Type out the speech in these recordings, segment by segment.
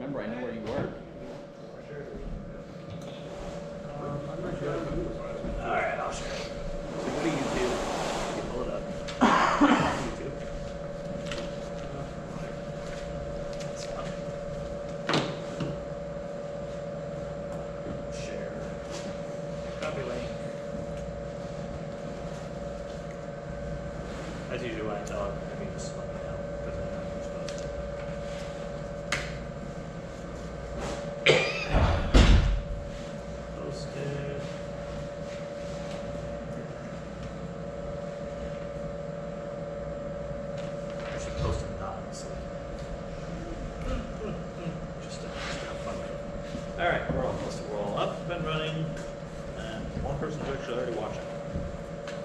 remember. I know where you work. I'm not sure. Alright, I'll share it. So go to YouTube. You pull it up. YouTube. That's fine. Share. Copy link. That's usually why I tell them, I mean, just let me know, because I'm not supposed to. Posted. I should post it anonymously. Just to have fun with it. Alright, we're almost we're all up and running, and one person's actually already watching.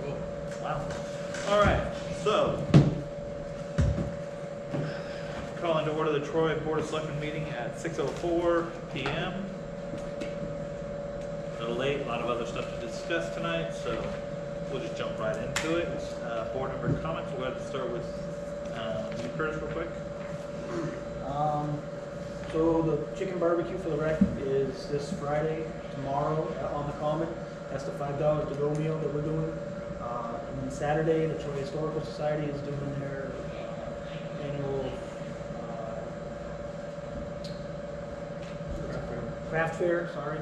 Cool. Wow. Alright, so calling to order the Troy Board of Selectmen meeting at 6:04 p.m. A little late, a lot of other stuff to discuss tonight, so we'll just jump right into it. Board member comments, we'll go ahead and start with you, Curtis, real quick. So the chicken barbecue for the rec is this Friday, tomorrow on the Common. That's the $5 to go meal that we're doing. And then Saturday, the Troy Historical Society is doing their annual craft fair, sorry.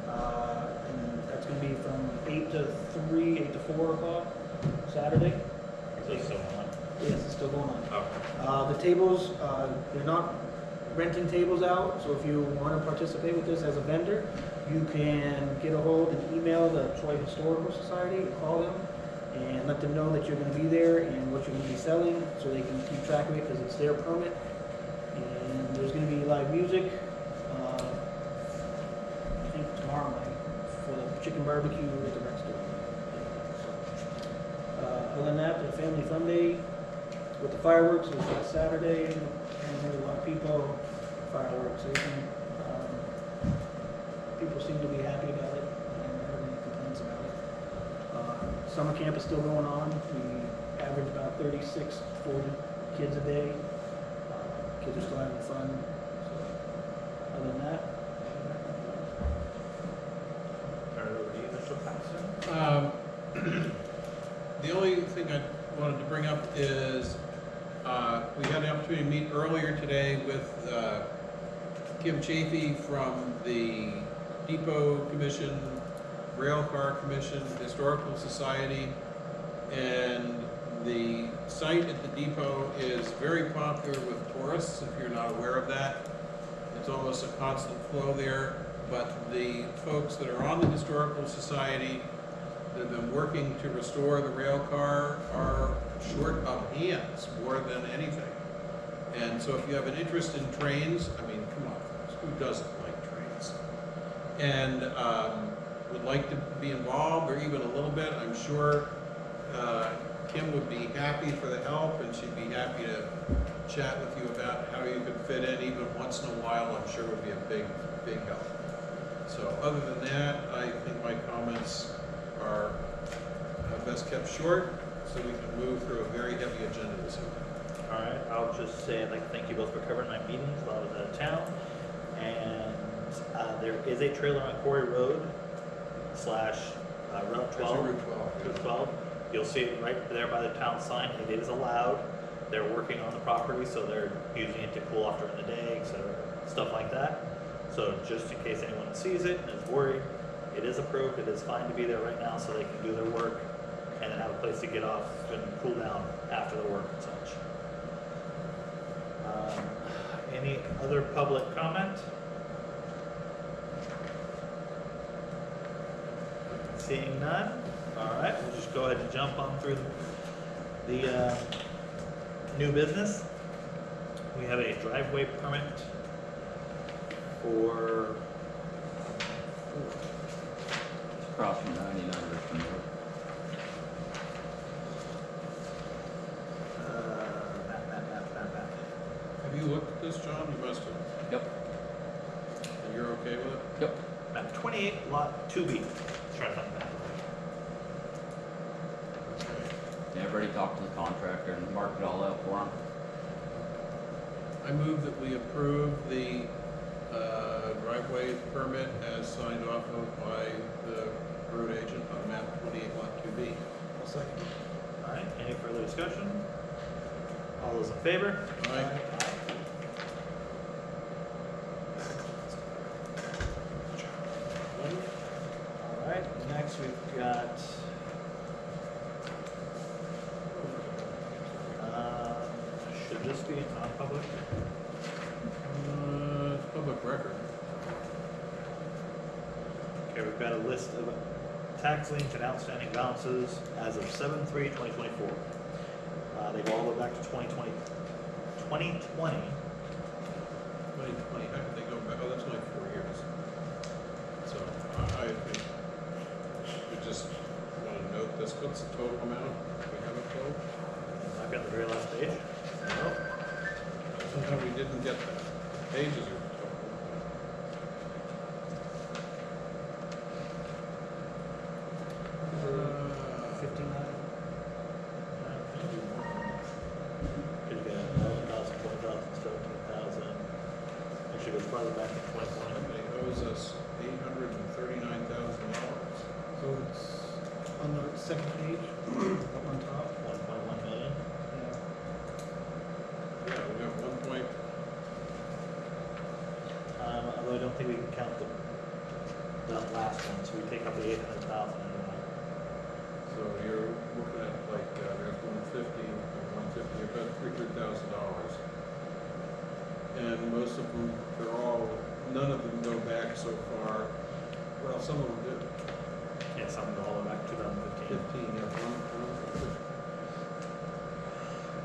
And that's going to be from 8 to 3, 8 to 4 o'clock Saturday. So it's still on. Yes, it's still going on. Oh. The tables, they're not renting tables out, so if you want to participate with this as a vendor, you can get a hold and email the Troy Historical Society, call them, and let them know that you're going to be there and what you're going to be selling, so they can keep track of it because it's their permit. And there's going to be live music, I think tomorrow night, for the chicken barbecue at the rec store. Other than that, the family fun day with the fireworks is last Saturday, and there's a lot of people, fireworks, everything. People seem to be happy about it, and I haven't heard any complaints about it. Summer camp is still going on. We average about 36, 40 kids a day. Kids are still having fun. So, other than that, Turn it over to you, Mr. Paxton. The only thing I wanted to bring up is we had the opportunity to meet earlier today with Kim Chafee from the Depot Commission, Rail Car Commission, Historical Society, and the site at the depot is very popular with tourists, if you're not aware of that. It's almost a constant flow there, but the folks that are on the Historical Society that have been working to restore the rail car are short of hands more than anything. And so if you have an interest in trains, I mean, come on, who doesn't like trains? And would like to be involved, or even a little bit, I'm sure Kim would be happy for the help, and she'd be happy to chat with you about how you could fit in even once in a while. I'm sure would be a big, big help. So other than that, I think my comments are best kept short, so we can move through a very heavy agenda this evening. All right, I'll just say I'd like to thank you both for covering my meetings while I was out of town. And there is a trailer on Quarry Road / Route 12. Route 12. You'll see it right there by the town sign. It is allowed. They're working on the property, so they're using it to cool off during the day, etc. Stuff like that. So just in case anyone sees it and is worried, it is approved. It is fine to be there right now, so they can do their work and then have a place to get off and cool down after the work and such. Any other public comment? Seeing none? All right, we'll just go ahead and jump on through the new business. We have a driveway permit for Across from 99 Richmond Road. map. Have you looked at this, John? You must have. Yep. And you're okay with it? Yep. Map 28, lot 2B. Let's try to find that. Yeah, I've already talked to the contractor and marked it all out for him. I move that we approve the right-of-way permit as signed off of by the road agent on map 28 lot 2B. I'll second. All right, any further discussion? All those in favor? Aye. All right, next we've got, should this be non-public? It's public record. Okay, we've got a list of tax liens and outstanding balances as of 7/3/2024. They go all the way back to 2020. 2020. 2020, how could they go back? Oh, that's only 4 years. So I think we just want to note this. What's the total amount we have it total? I've got the very last page. Nope. Somehow we didn't get that. Pages are total. 59. Could get 11,000, 20,000, 17,000. Actually goes farther back to 2020. Somebody owes us $839,000. So it's on the second page, up on top. 1.1 million. Yeah. Yeah, we got 1 point. Although I don't think we can count that last one, so we take up the 800,000 and So you're looking at like, there's 150, about $300,000. And most of them, none of them go back so far. Well, some of them do. yeah, some go all the way back to 2015. 15, yeah,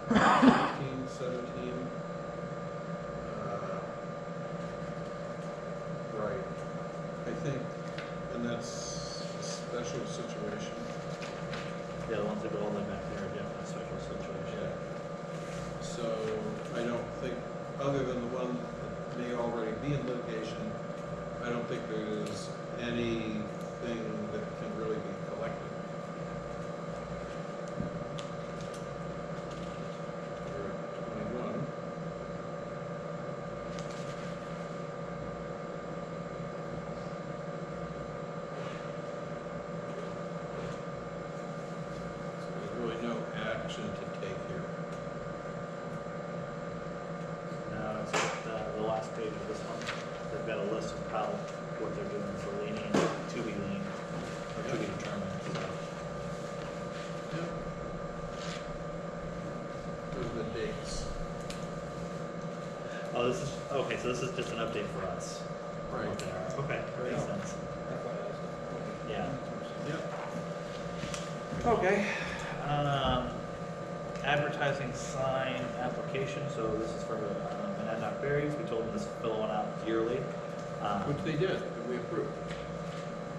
15, 17. Right. I think, and that's a special situation. Yeah, the ones that go all the way back there are definitely a special situation. Yeah. So I don't think, other than the one that may already be in litigation, I don't think there's anything that can really be collected. We're at 21. So there's really no action to take here. No, it's just, the last page of this one. They've got a list of how, what they're doing for leaning, to be lean, or to be determined, so. Yep. Those are the dates. Oh, this is, okay, so this is just an update for us. Right. What they are. Okay, makes Yeah. sense. Yeah. Yep. Okay. Advertising sign application, so this is for Monadnock Berries. We told them this fill one out yearly. Which they did, that we approved.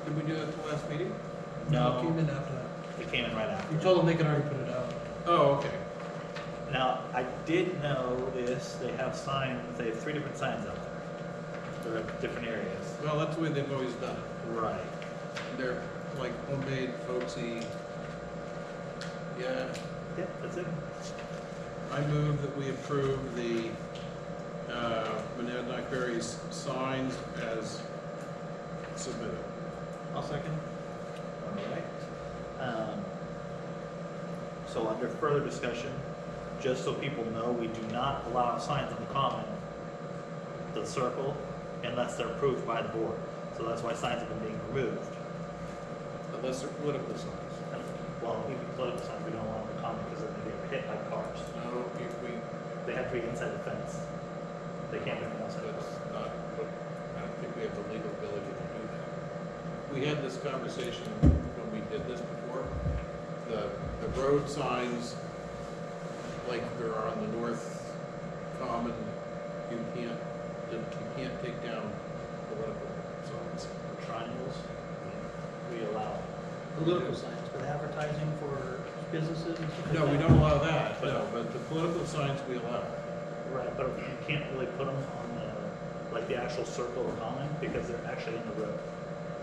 Did we do that at the last meeting? No, It came in after that. it came in right after. You told them they could already put it out. Oh, okay. Now, I did notice they have signs, they have 3 different signs out there. They're at different areas. Well, that's the way they've always done it. Right. They're like homemade, folksy. Yeah, Yeah, that's it. I move that we approve the Monadnock Berries signs as submitted. I'll second. All right. So under further discussion, just so people know, we do not allow signs on the common, the circle, unless they're approved by the board. So that's why signs have been being removed. Unless they're political signs. Well, even political signs, we don't allow on the common because then they get hit by cars. No, if we, They have to be inside the fence. They can't be outside the that's fence. not, I don't think we have the legal ability to do that. We had this conversation when we did this before. The road signs, like there are on the North Common, you can't take down political signs. Triangles, we allow. Political signs, but advertising for businesses and stuff like No, we that. don't allow that, no, but the political signs we allow. Right, but you can't really put them on the, like the actual circle or common, because they're actually in the road.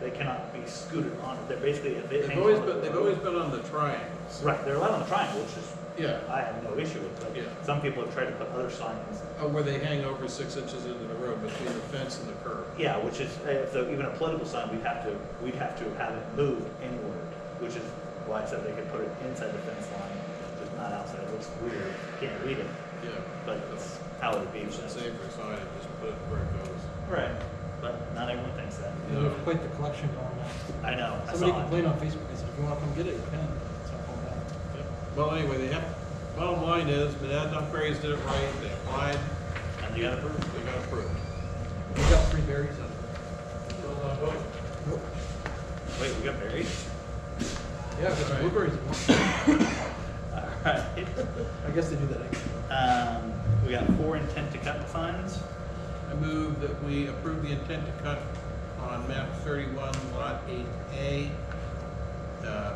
They cannot be scooted on, they're basically, if it They've hangs always on the been, they've road- always been on the triangles. Right, they're allowed on the triangle, which is, Yeah, I have no issue with, but Yeah. some people have tried to put other signs. where they hang over 6 inches into the road between the fence and the curb. Yeah, which is, so even a political sign, we'd have to have it moved inward, which is why I said they could put it inside the fence line, just not outside. It looks weird, can't read it, Yeah. but it's how it would be. It's the same for signage, just put it where it goes. Right, but not everyone thinks that. You know, there's quite the collection going on. I know, I Somebody saw it. complained on Facebook, they said, if you wanna come get it, you can. It's not going down. Yep. Well, anyway, bottom line is, Monadnock Berries did it right, they applied, And you got approved. they got approved. We got 3 berries out of it. Nope. Wait, we got berries? Yeah, we got some Right. blueberries. Alright. I guess they do that anyway. We got 4 intent to cut signs. I move that we approve the intent to cut on map 31, lot 8A,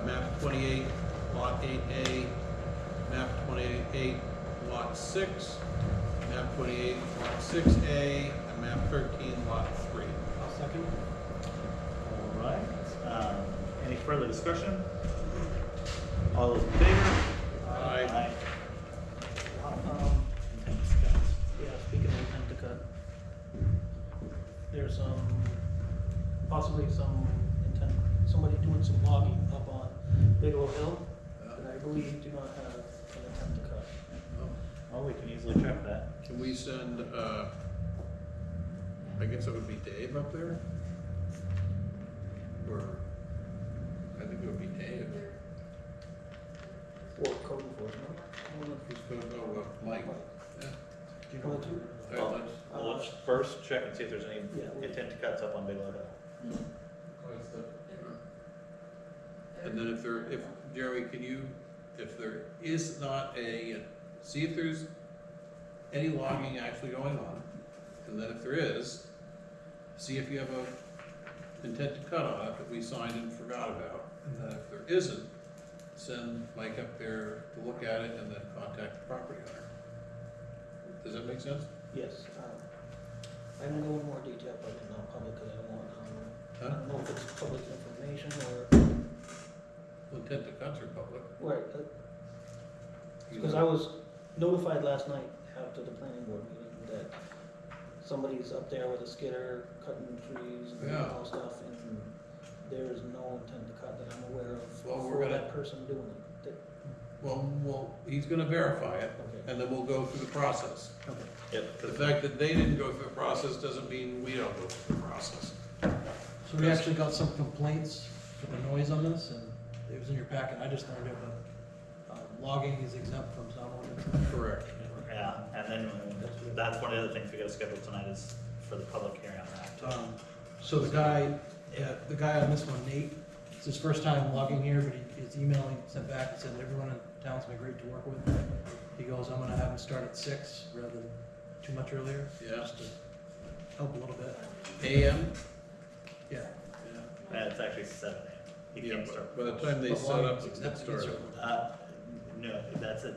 map 28, lot 8A, map 28, lot 6, map 28, lot 6A, and map 13, lot 3. I'll second. Alright, any further discussion? All those in favor? Aye. Intent to cut. Yeah, speaking of intent to cut, there's possibly some intent, somebody doing some logging up on Bigelow Hill that I believe do not have an intent to cut. Oh, we can easily check that. Can we send, I guess it would be Dave up there? Or, I think it would be Dave. Or code enforcement. Who's gonna go, Mike? Yeah. Do you know what to? Well, let's first check and see if there's any Yeah. intent to cuts up on Bigelow Hill. And then if Jeremy, if there is not see if there's any logging actually going on, and then if there is, see if you have a intent to cut on it that we signed and forgot about, and then if there isn't, send Mike up there to look at it and then contact the property owner. Does that make sense? Yes. I don't go in more detail, but it's not public because I don't want, I don't know if it's public information or, Intent to cuts are public. right, because I was notified last night after the planning board meeting that somebody's up there with a skidder cutting trees and Yeah. all stuff, and there is no intent to cut that I'm aware of Well, we're for gonna- that person doing it. Well, he's gonna verify it, Okay. and then we'll go through the process. Okay. Yep, The fact that they didn't go through the process doesn't mean we don't go through the process. So we actually got some complaints for the noise on this, and it was in your packet, I just learned it, but logging is exempt from sound ordinance. Correct. yeah, and then that's one of the other things we gotta schedule tonight is for the public hearing on that. So the guy on this one, Nate, it's his first time logging here, but his email he sent back, he said everyone in town's been great to work with. He goes, I'm gonna have him start at 6 rather than too much earlier, Yeah. just to help a little bit. AM? Yeah. It's actually 7 a.m. He Yeah, can't start. by the time they But set up, logging's it exempt, started. No, that's it,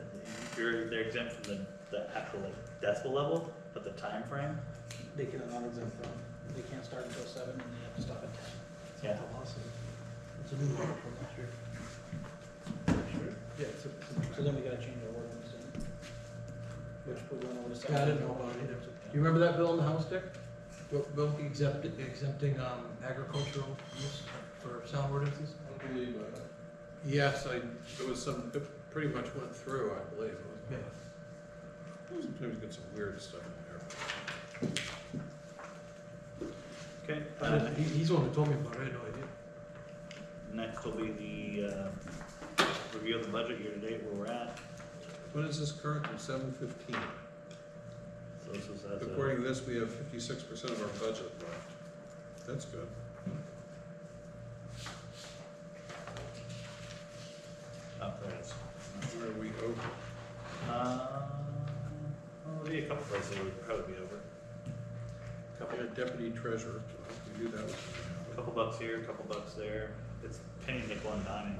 they're exempt from the actual like, decibel level, but the time frame. They cannot exempt from, they can't start until 7 and they have to stop at 10. It's Yeah. not a lawsuit. It's a new law from last year. Yeah, it's So then we gotta change our ordinance then. Which we're going over to. Yeah, I didn't know about it either. Do you remember that bill in the House, Dick? Bill exempting agricultural use for sound ordinances? Yes, there was some, it pretty much went through, I believe. Yeah. Sometimes you get some weird stuff in there. Okay, He's the one who told me about it, I had no idea. next will be the review of the budget year to date, where we're at. When is this currently? 7:15. So this is as of, According to this, we have 56% of our budget left. That's good. oh, there it is. Where are we over? Well, there'll be a couple places that would probably be over. Couple of deputy treasurer, we do that. A couple bucks here, a couple bucks there. It's penny, nickel, and diming.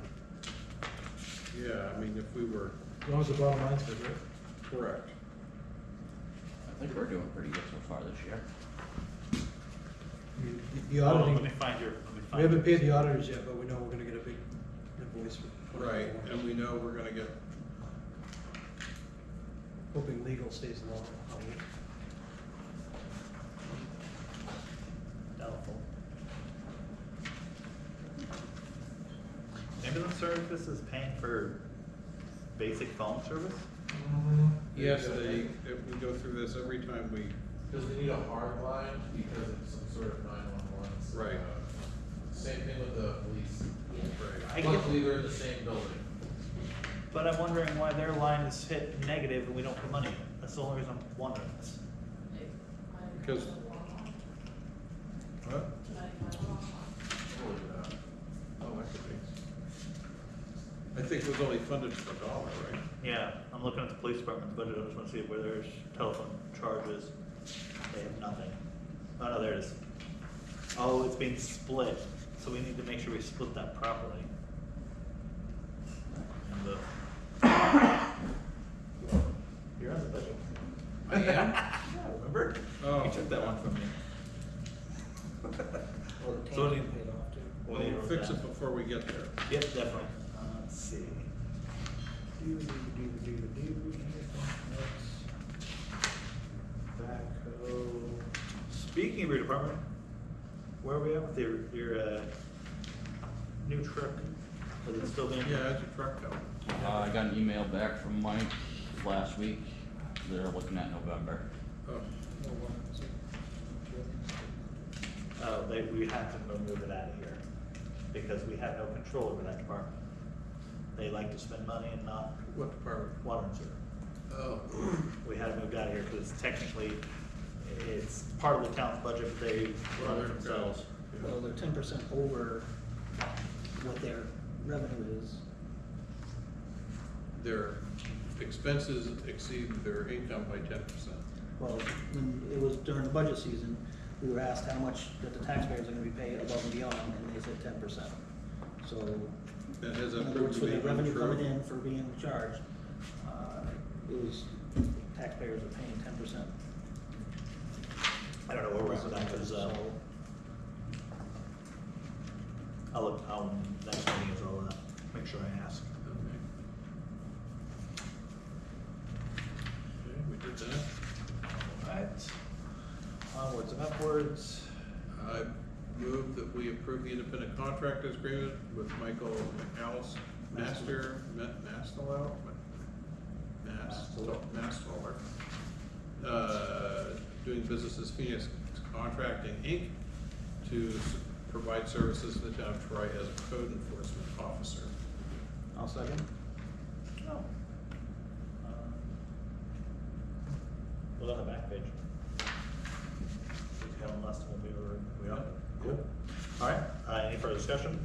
Yeah, I mean, if we were As long as the bottom line's good, right? correct. I think we're doing pretty good so far this year. I mean, The Hold on, let me auditing, find your, we haven't paid the auditors yet, but we know we're gonna get a big invoice for. Right, and we know we're gonna get, Hoping legal stays low. service is paying for basic phone service? Yes, we go through this every time we, Because we need a hard line because it's some sort of 911. Right. Same thing with the police. I get- Luckily, they're in the same building. But I'm wondering why their line is hit negative and we don't put money in it. That's the only reason I'm wondering this. because. What? Holy crap. Oh, that could be. I think it was only funded for $1, right? Yeah, I'm looking at the police department's budget, I just wanna see where there's telephone charges. They have nothing. Oh, no, there it is. Oh, it's being split, so we need to make sure we split that properly. And you're on the budget. I am? Yeah, remember? Oh. You took that one from me. Well, the So tank any- paid off too. Well, you We'll wrote fix that. it before we get there. Yep, definitely. Let's see. Backhoe. Speaking of your department, where are we at with your new truck? Is it still being? Yeah, how's your truck going? I got an email back from Mike last week. They're looking at November. Oh, Oh, we have to move it out of here because we have no control over that department. They like to spend money and not what department? water and sewer. Oh, We had to move out of here because technically it's part of the town's budget, but they run it themselves. Well, they're 10% over what their revenue is. their expenses exceed their income by 10%. Well, when it was during the budget season, we were asked how much that the taxpayers are gonna be paid above and beyond, and they said 10%. So, That has in a other words, for the proven revenue true. coming in for being charged, it was, taxpayers are paying 10%. I don't know where we're at with that because, So, I'll look, next meeting is I'll, make sure I ask. Okay. Okay, we did that. Alright. Onwards and upwards. I move that we approve the independent contractors agreement with Michael McAllis, Mastoller, doing business as Phoenix Contracting, Inc., to provide services to the town of Troy as a code enforcement officer. I'll second. Oh. Look on the back page. We have one last one we are. Cool. Alright, any further discussion?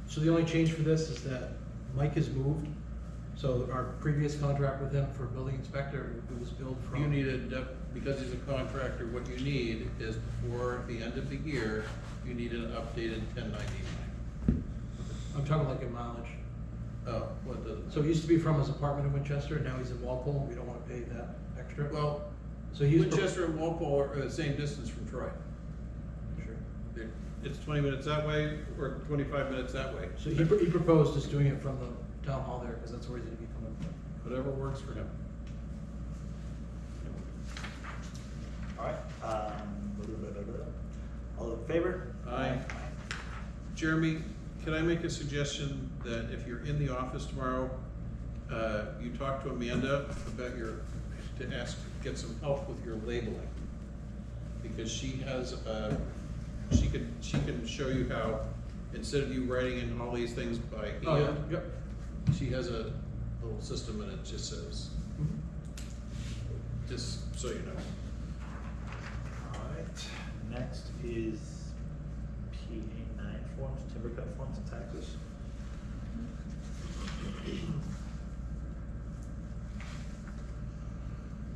So the only change for this is that Mike has moved. So our previous contract with him for building inspector, it was billed from. You need because he's a contractor, what you need is before the end of the year, you need an updated 1099. I'm talking like a mileage. Oh, what does it? So he used to be from his apartment in Winchester, now he's in Walpole, we don't wanna pay that extra. Well, So he's. Winchester and Walpole are the same distance from Troy. Sure. It's 20 minutes that way or 25 minutes that way. So he proposed just doing it from the town hall there, cause that's where he's gonna be coming from. Whatever works for him. Alright, all in favor? Aye. Jeremy, can I make a suggestion that if you're in the office tomorrow, you talk to Amanda about get some help with your labeling? Because she has, she can show you how, instead of you writing in all these things by hand. Oh, yeah, yep. She has a little system and it just says, just so you know. Alright, next is PA9 forms, timber cut forms and taxes.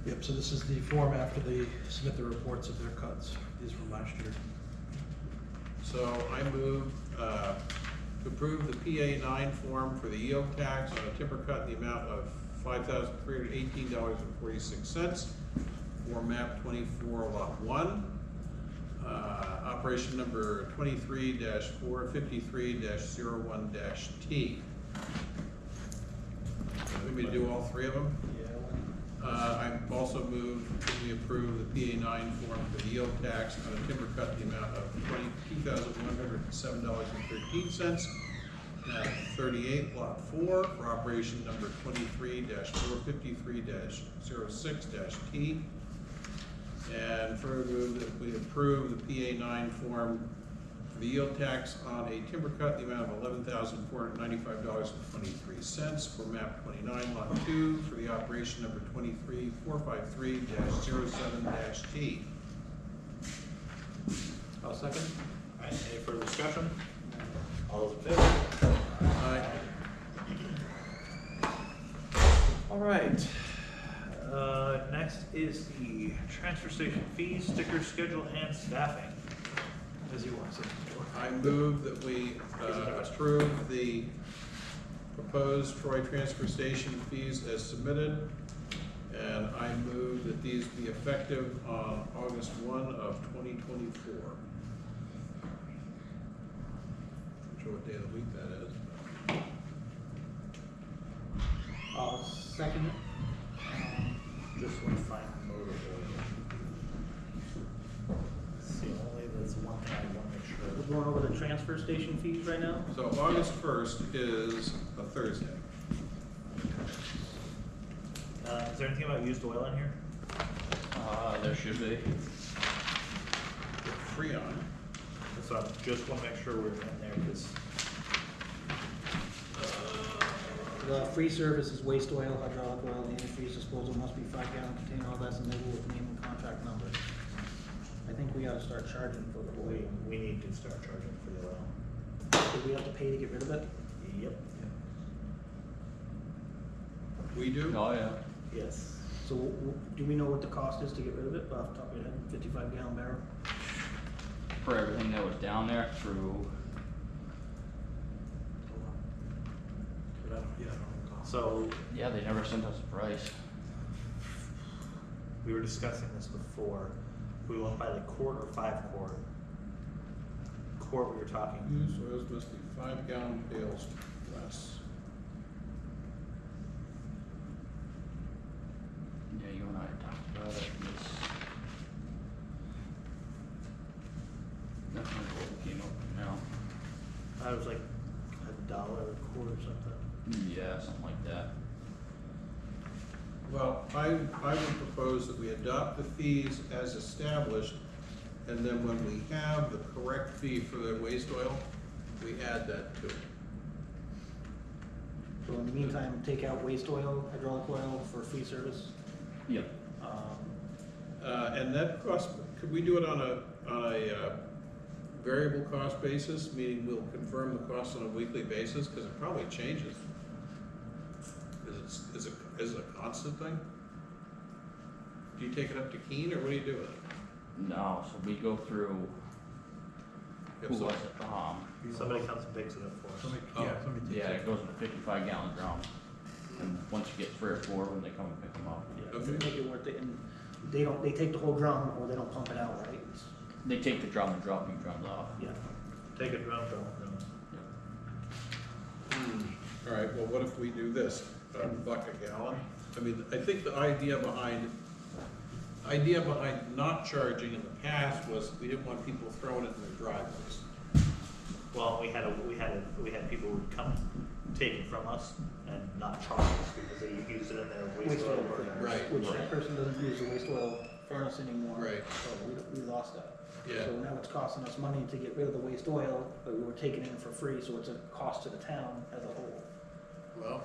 Yep, so this is the form after they submit the reports of their cuts, these from last year. So I move to approve the PA9 form for the EO tax on a timber cut in the amount of $5,318.46 for map 24 lot 1. Operation number 23-453-01-T. Want me to do all three of them? I also move that we approve the PA9 form for the yield tax on a timber cut in the amount of $22,107.13 map 38, lot 4, for operation number 23-453-06-T. And further move that we approve the PA9 form for the yield tax on a timber cut in the amount of $11,495.23 for map 29, lot 2, for the operation number 23-453-07-T. I'll second. All right, any further discussion? All those in favor? Aye. All right. Next is the transfer station fees, sticker schedule, and staffing. As you want to say. I move that we approve the proposed Troy transfer station fees as submitted. And I move that these be effective on August 1 of 2024. Not sure what day of the week that is. I'll second it. Just want to find motor oil. See, only there's one thing I want to make sure. We're going over the transfer station fees right now. So August 1st is a Thursday. Is there anything about used oil in here? There should be. Freon. So I just want to make sure we're in there because The free service is waste oil, hydraulic oil, the antifreeze disposal must be 5-gallon container, all that's in the with name and contract number. I think we ought to start charging for the oil. we need to start charging for the oil. Do we have to pay to get rid of it? Yep. We do? Oh, yeah. Yes. So do we know what the cost is to get rid of it off the top of your head? 55-gallon barrel? For everything that was down there through, So yeah, they never sent us a price. we were discussing this before. We went by the quart or 5 quart. Quart we were talking. Used oils must be 5-gallon pails less. Yeah, you and I had talked about it. That's not what we came up with now. I was like $1 a quart or something. Yeah, something like that. Well, I would propose that we adopt the fees as established, and then when we have the correct fee for the waste oil, we add that to it. So in the meantime, take out waste oil, hydraulic oil for free service. Yep. And that cost, could we do it on a variable cost basis, meaning we'll confirm the cost on a weekly basis, because it probably changes. Is it a constant thing? Do you take it up to Keene, or what do you do with it? No, so we go through, who was it? Somebody comes and picks it up for us. Oh. Yeah, it goes in a 55-gallon drum. And once you get 3 or 4 of them, they come and pick them up. Yeah, Okay. make it worth it, and they take the whole drum, or they don't pump it out, right? They take the drum and drop you drums off. Yeah. Take a drum. All right, well, what if we do this, $1 a gallon? I mean, I think the idea behind not charging in the past was we didn't want people throwing it in their driveways. Well, we had people who would come take it from us and not charge us because they used it in their waste oil burner. Right. Which that person doesn't use the waste oil furnace anymore. Right. So we lost that. Yeah. So now it's costing us money to get rid of the waste oil, but we were taking it in for free, so it's a cost to the town as a whole. Well,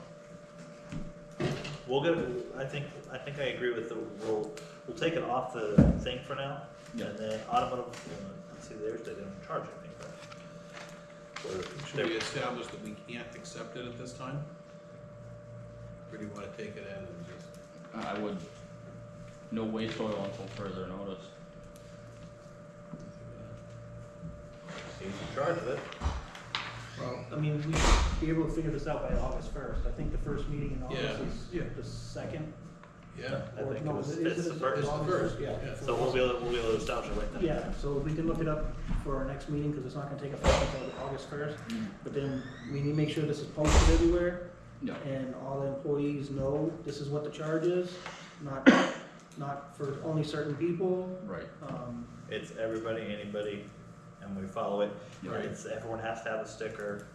We'll get. I think I agree with the. We'll take it off the thing for now, Yeah. and then automotive. Let's see, theirs they don't charge anything for it. should we establish that we can't accept it at this time? Or do you want to take it in and just? I would, no waste oil until further notice. He's in charge of it. Well, I mean, we should be able to figure this out by August 1st. I think the first meeting in August Yeah. is the 2nd. Yeah. I think no, it was. is It's the first. It's the first, Yeah. yeah. So we'll be able to establish it right then. Yeah, so we can look it up for our next meeting, because it's not gonna take effect until August 1st. But then we need to make sure this is posted everywhere, Yeah. and all the employees know this is what the charge is, not for only certain people. Right. It's everybody, anybody, and we follow it. Yeah. It's everyone has to have a sticker.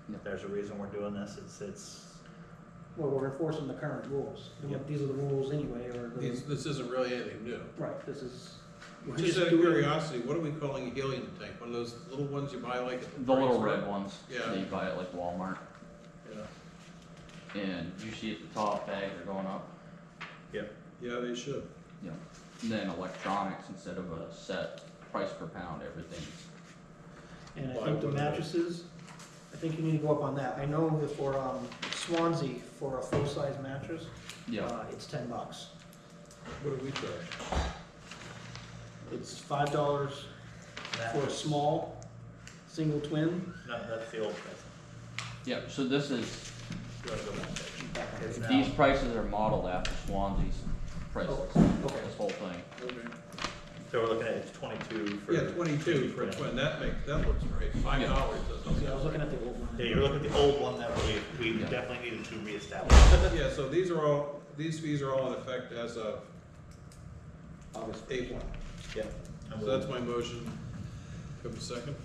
Yep. There's a reason we're doing this, it's, Well, we're enforcing the current rules. Yep. These are the rules anyway, or This isn't really anything new. right, this is. we're Just out of doing- curiosity, what are we calling a helium tank? One of those little ones you buy like at the. The little price, red right? ones, Yeah. that you buy at like Walmart, Yeah, and you see at the top, bags are going up. yeah, they should. And then electronics, instead of a set price per pound, everything's, And I Buy think the one of those. mattresses, I think you need to go up on that. I know that for Swansea, for a full-size mattress, yeah, it's $10. What do we charge? It's $5 for a small, single twin. no, that's the old price. yeah, so this is, You wanna go back there? It's now- these prices are modeled after Swansea's prices, Okay. this whole thing. Okay. So we're looking at it's 22 for. Yeah, 22 for a twin, that looks right, $5 doesn't See, I was it? looking at the old one. Yeah, you're looking at the old one that we Yeah. definitely needed to reestablish. Yeah, so these fees are all in effect as of August. 8/1. Yeah. And So we'll- that's my motion. Have a second?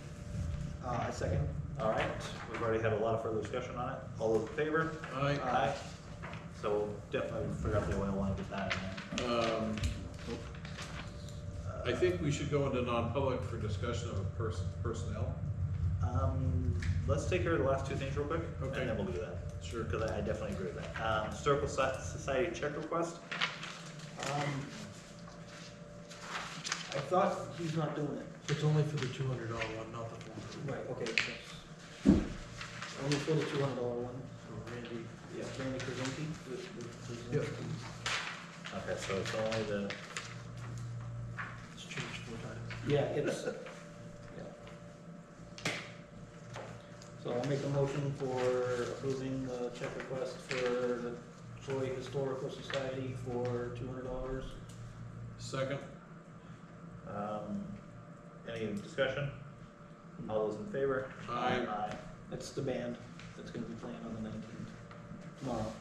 I second. All right, we've already had a lot of further discussion on it. All those in favor? Aye. Aye. So we'll definitely figure out the oil one and get that in there. I think we should go into non-public for discussion of personnel. Let's take care of the last two things real quick, Okay. and then we'll do that. Sure. Because I definitely agree with that. Historical Society check request. I thought he's not doing it. It's only for the $200 one, not the $400. Right, okay. Yes. Only for the $200 one. So Randy, Yeah, Randy Krasinski. Yep. Okay, so it's only the, it's changed 4 times. Yeah, it's, yeah. So I'll make a motion for approving the check request for the Troy Historical Society for $200. Second? any discussion? All those in favor? Aye. That's the band that's gonna be playing on the 19th. Tomorrow.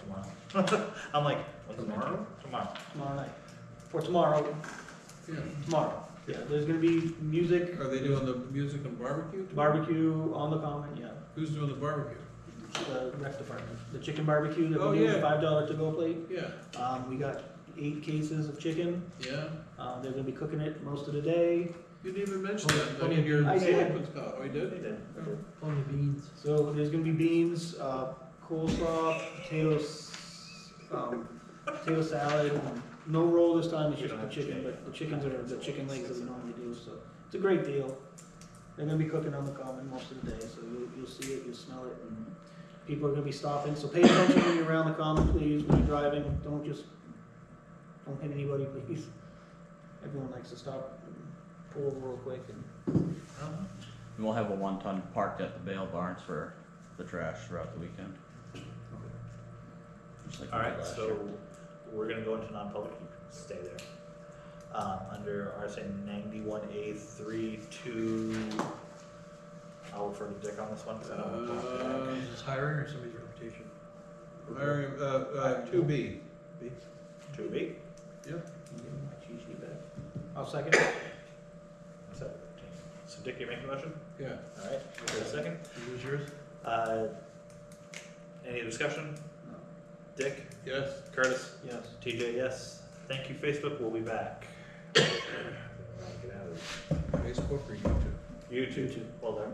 I'm like, when's tomorrow? Tomorrow. Tomorrow night. For tomorrow, Yeah. tomorrow. Yeah, there's gonna be music, Are they doing the music and barbecue? too? barbecue on the common, yeah. Who's doing the barbecue? The rec department. The chicken barbecue that Oh, we do, yeah. $5 to-go plate. Yeah. We got 8 cases of chicken. Yeah? They're gonna be cooking it most of the day. You didn't even mention that. I mean, I your did. selectmen's call. Oh, you They did? did. Only beans. So there's gonna be beans, coleslaw, potatoes, potato salad, and no roll this time, it's We just don't the have chicken, chicken. but the chickens are the chicken legs that we normally do, so it's a great deal. They're gonna be cooking on the common most of the day, so you'll see it, you'll smell it, and people are gonna be stopping, so pay attention when you're around the common, please, when you're driving, don't hit anybody, please. Everyone likes to stop and pull over real quick and. And we'll have a 1-ton parked at the bail barns for the trash throughout the weekend. Just like we All did right, last year. so we're gonna go into non-public, you can stay there. Under RSA 91A32, I'll refer to Dick on this one, because I don't want to talk back. Is this hiring or somebody's reputation? Hiring, 2B. 2B? Give me my cheat sheet back. I'll second. So Dick, you make a motion? Yeah. All right, for a second. Who's yours? Any discussion? No. Dick, Yes. Curtis, Yes. TJ, yes. Thank you, Facebook, we'll be back. Get out of Facebook or YouTube? YouTube. YouTube. Well, there.